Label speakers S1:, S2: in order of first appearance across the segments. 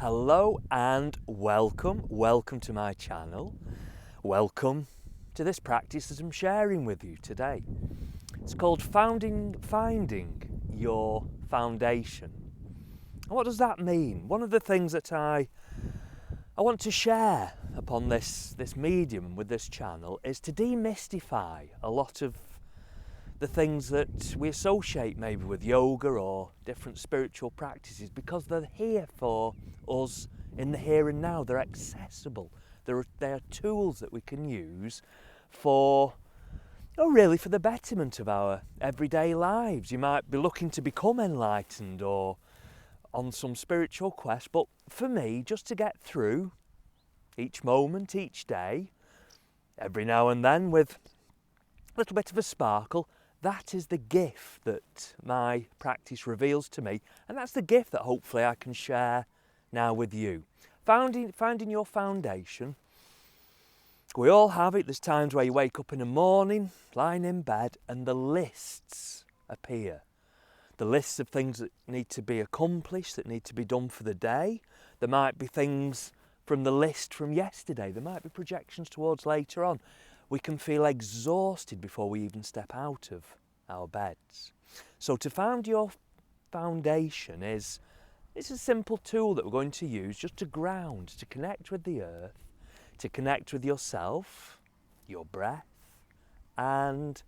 S1: Hello and welcome to my channel. Welcome to this practice that I'm sharing with you today. It's called finding your foundation. And what does that mean? One of the things that I want to share upon this medium with this channel is to demystify a lot of the things that we associate maybe with yoga or different spiritual practices, because they're here for us in the here and now. They're accessible. They are tools that we can use for the betterment of our everyday lives. You might be looking to become enlightened or on some spiritual quest, but for me, just to get through each moment, each day, every now and then with a little bit of a sparkle, that is the gift that my practice reveals to me, and that's the gift that hopefully I can share now with you. Finding your foundation. We all have it. There's times where you wake up in the morning, lying in bed, and the lists appear. The lists of things that need to be accomplished, that need to be done for the day. There might be things from the list from yesterday. There might be projections towards later on. We can feel exhausted before we even step out of our beds. So to find your foundation it's a simple tool that we're going to use just to ground, to connect with the earth, to connect with yourself, your breath, and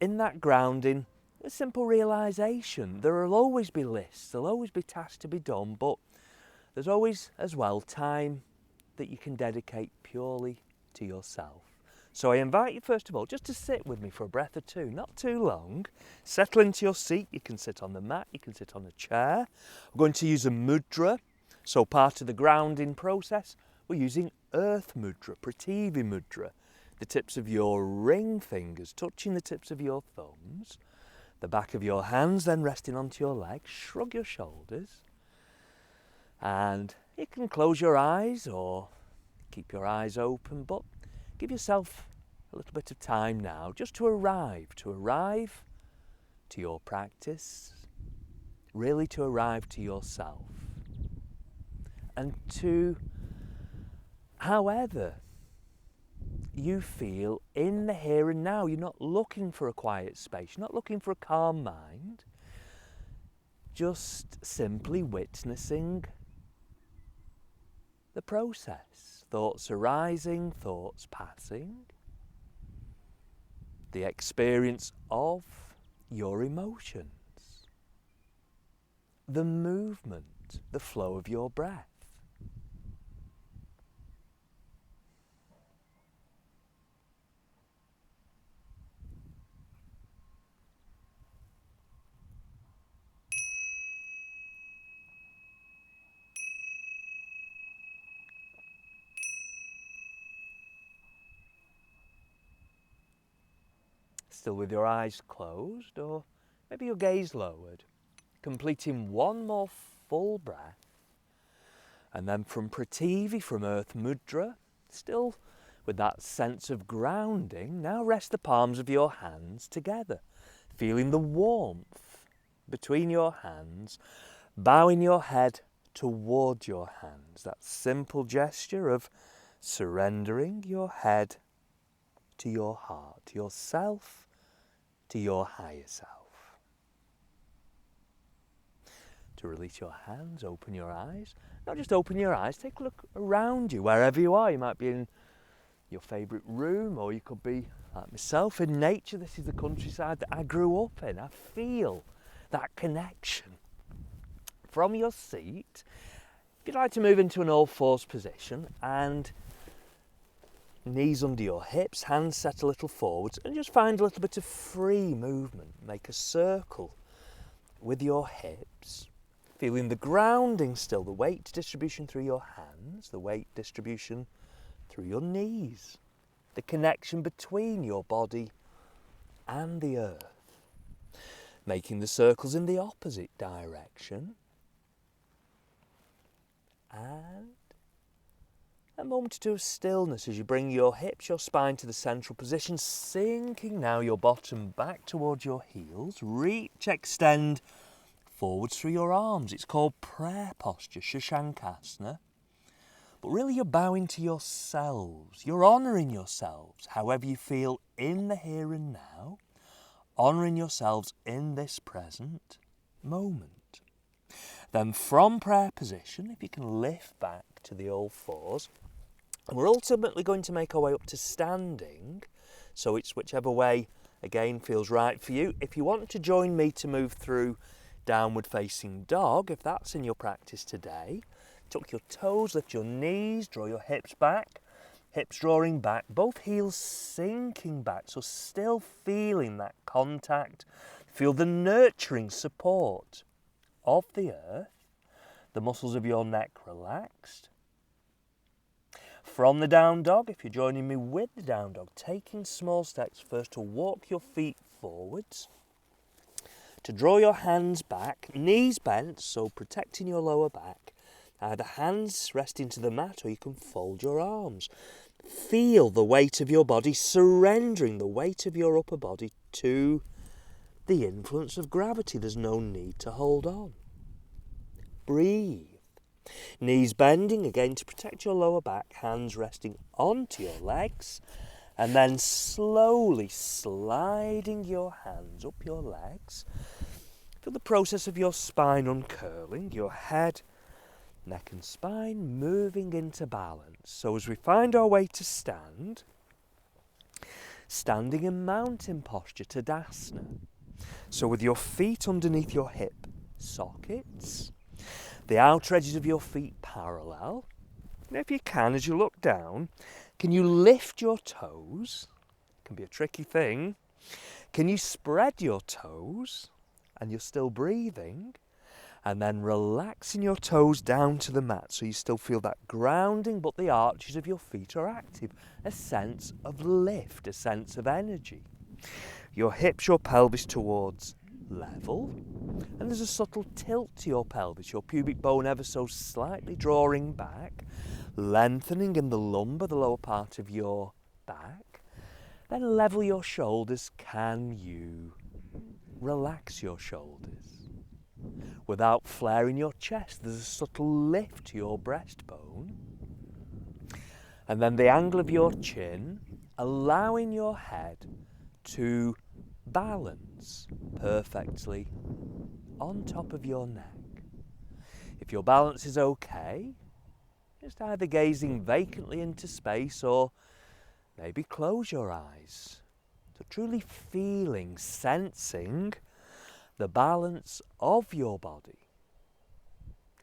S1: in that grounding, a simple realisation. There will always be lists, there'll always be tasks to be done, but there's always as well time that you can dedicate purely to yourself. So I invite you first of all just to sit with me for a breath or two, not too long. Settle into your seat. You can sit on the mat, you can sit on a chair. We're going to use a mudra. So part of the grounding process, we're using earth mudra, Prithvi mudra. The tips of your ring fingers touching the tips of your thumbs, the back of your hands then resting onto your legs. Shrug your shoulders, and you can close your eyes or keep your eyes open, but give yourself a little bit of time now just to arrive to your practice, really to arrive to yourself. And to, however you feel in the here and now, you're not looking for a quiet space, you're not looking for a calm mind, just simply witnessing the process. Thoughts arising, thoughts passing, the experience of your emotions, the movement, the flow of your breath. Still with your eyes closed, or maybe your gaze lowered, completing one more full breath. And then from Prithvi, from Earth Mudra, still with that sense of grounding, now rest the palms of your hands together, feeling the warmth between your hands, bowing your head toward your hands. That simple gesture of surrendering your head to your heart, to yourself, to your higher self. To release your hands, open your eyes. Not just open your eyes, take a look around you, wherever you are. You might be in your favourite room, or you could be, like myself, in nature. This is the countryside that I grew up in. I feel that connection. From your seat, if you'd like to move into an all-fours position and knees under your hips, hands set a little forwards, and just find a little bit of free movement. Make a circle with your hips, feeling the grounding still, the weight distribution through your hands, the weight distribution through your knees, the connection between your body and the earth. Making the circles in the opposite direction. And a moment or two of stillness as you bring your hips, your spine to the central position, sinking now your bottom back towards your heels. Reach, extend forwards through your arms. It's called prayer posture, Shashankasana. But really you're bowing to yourselves. You're honouring yourselves, however you feel in the here and now, honouring yourselves in this present moment. Then from prayer position, if you can lift back to the all fours, and we're ultimately going to make our way up to standing, so it's whichever way, again, feels right for you. If you want to join me to move through downward facing dog, if that's in your practice today, tuck your toes, lift your knees, draw your hips back, hips drawing back, both heels sinking back, so still feeling that contact. Feel the nurturing support of the earth, the muscles of your neck relaxed. From the down dog, if you're joining me with the down dog, taking small steps first to walk your feet forwards, to draw your hands back, knees bent, so protecting your lower back, either hands resting to the mat or you can fold your arms. Feel the weight of your body, surrendering the weight of your upper body to the influence of gravity. There's no need to hold on. Breathe. Knees bending again to protect your lower back, hands resting onto your legs, and then slowly sliding your hands up your legs. Feel the process of your spine uncurling, your head, neck and spine moving into balance. So as we find our way to stand, standing in mountain posture, Tadasana. So with your feet underneath your hip sockets, the outer edges of your feet parallel. And if you can, as you look down, can you lift your toes? It can be a tricky thing. Can you spread your toes and you're still breathing? And then relaxing your toes down to the mat so you still feel that grounding, but the arches of your feet are active. A sense of lift, a sense of energy. Your hips, your pelvis towards level, and there's a subtle tilt to your pelvis, your pubic bone ever so slightly drawing back, lengthening in the lumbar, the lower part of your back. Then level your shoulders. Can you relax your shoulders without flaring your chest? There's a subtle lift to your breastbone, and then the angle of your chin, allowing your head to balance perfectly on top of your neck. If your balance is okay, just either gazing vacantly into space or maybe close your eyes. So truly feeling, sensing the balance of your body.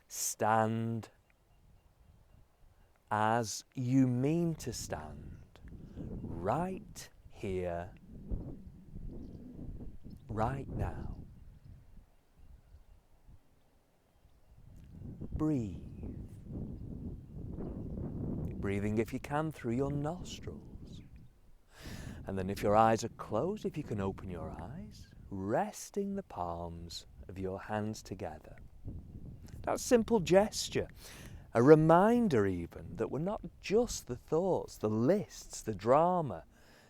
S1: Stand as you mean to stand, right here, right now. Breathe. Breathing, if you can, through your nostrils. And then if your eyes are closed, if you can open your eyes, resting the palms of your hands together. That simple gesture, a reminder even that we're not just the thoughts, the lists, the drama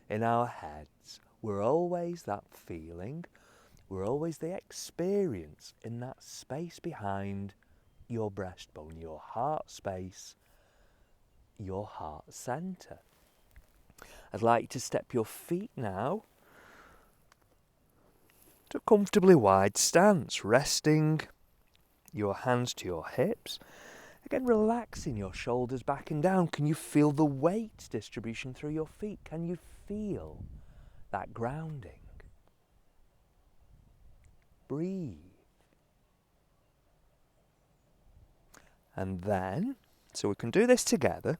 S1: in our heads. We're always that feeling, we're always the experience in that space behind your breastbone, your heart space, your heart centre. I'd like you to step your feet now to a comfortably wide stance, resting your hands to your hips. Again, relaxing your shoulders back and down. Can you feel the weight distribution through your feet? Can you feel that grounding? Breathe. And then, so we can do this together,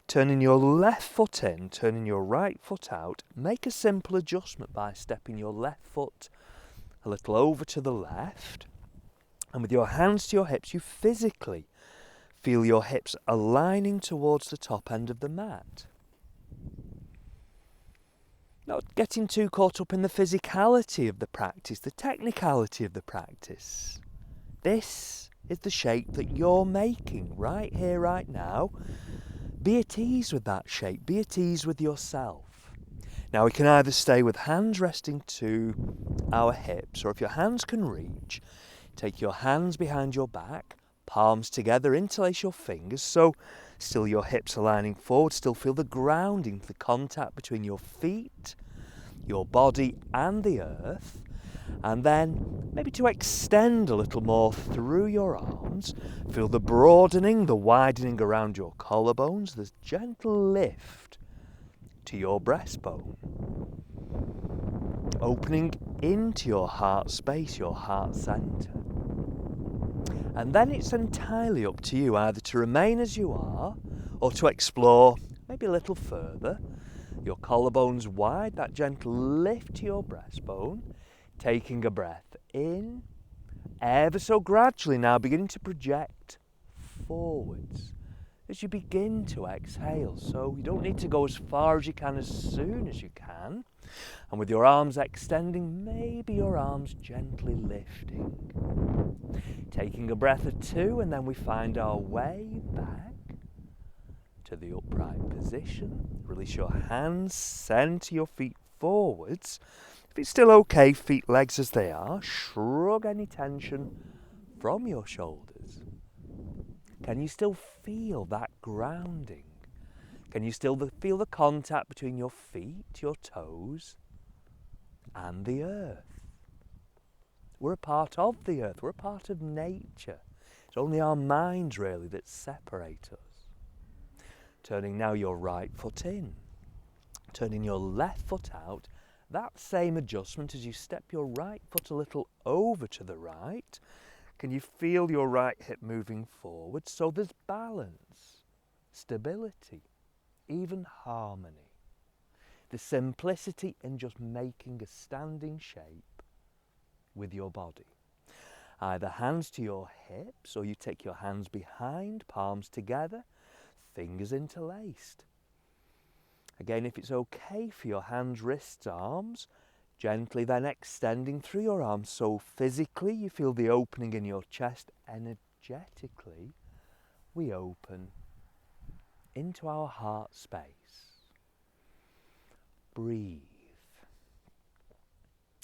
S1: turning your left foot in, turning your right foot out. Make a simple adjustment by stepping your left foot a little over to the left. And with your hands to your hips, you physically feel your hips aligning towards the top end of the mat. Not getting too caught up in the physicality of the practice, the technicality of the practice. This is the shape that you're making right here, right now. Be at ease with that shape. Be at ease with yourself. Now we can either stay with hands resting to our hips, or if your hands can reach, Take your hands behind your back, palms together, interlace your fingers, so still your hips are lining forward, still feel the grounding, the contact between your feet, your body and the earth. And then maybe to extend a little more through your arms, feel the broadening, the widening around your collarbones, this gentle lift to your breastbone. Opening into your heart space, your heart centre. And then it's entirely up to you either to remain as you are or to explore maybe a little further. Your collarbones wide, that gentle lift to your breastbone. Taking a breath in, ever so gradually now beginning to project forwards as you begin to exhale. So you don't need to go as far as you can as soon as you can. And with your arms extending, maybe your arms gently lifting. Taking a breath or two, and then we find our way back to the upright position. Release your hands, center your feet forwards. If it's still okay, feet, legs as they are, shrug any tension from your shoulders. Can you still feel that grounding? Can you still feel the contact between your feet, your toes, and the earth? We're a part of the earth, we're a part of nature. It's only our minds really that separate us. Turning now your right foot in, turning your left foot out. That same adjustment as you step your right foot a little over to the right. Can you feel your right hip moving forward? So there's balance, stability, even harmony. The simplicity in just making a standing shape with your body. Either hands to your hips, or you take your hands behind, palms together, fingers interlaced. Again, if it's okay for your hands, wrists, arms, gently then extending through your arms. So physically you feel the opening in your chest. Energetically, we open into our heart space. Breathe.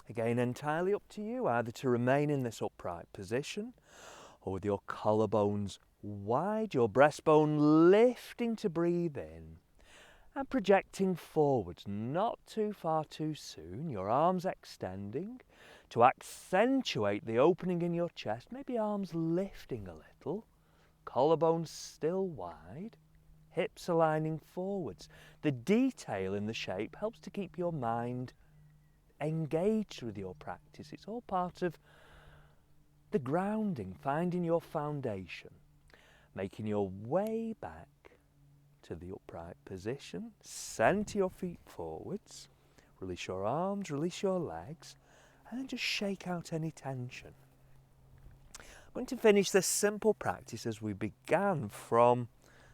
S1: Again, entirely up to you, either to remain in this upright position or with your collarbones wide, your breastbone lifting to breathe in. And projecting forwards, not too far too soon, your arms extending to accentuate the opening in your chest, maybe arms lifting a little, collarbones still wide, hips aligning forwards. The detail in the shape helps to keep your mind engaged with your practice. It's all part of the grounding, finding your foundation, making your way back to the upright position. Center your feet forwards, release your arms, release your legs, and then just shake out any tension. I'm going to finish this simple practice as we began from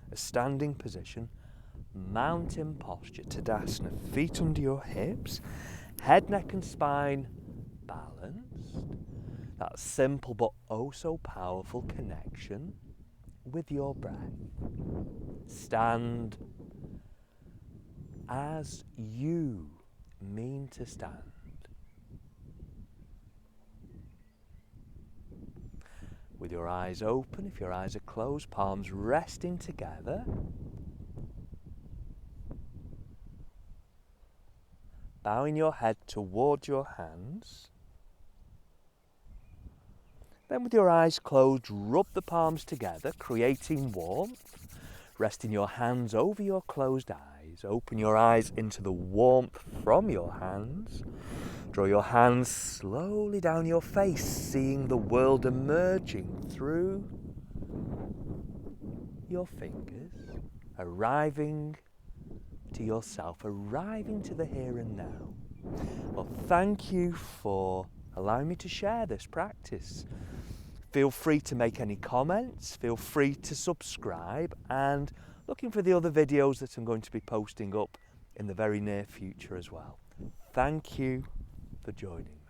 S1: a standing position, mountain posture, Tadasana, feet under your hips, head, neck and spine balanced. That simple but oh so powerful connection with your breath. Stand as you mean to stand. With your eyes open, if your eyes are closed, palms resting together. Bowing your head toward your hands. Then with your eyes closed, rub the palms together, creating warmth. Resting your hands over your closed eyes. Open your eyes into the warmth from your hands. Draw your hands slowly down your face, seeing the world emerging through your fingers, arriving to yourself, arriving to the here and now. Well, thank you for allowing me to share this practice. Feel free to make any comments, feel free to subscribe, and looking for the other videos that I'm going to be posting up in the very near future as well. Thank you for joining.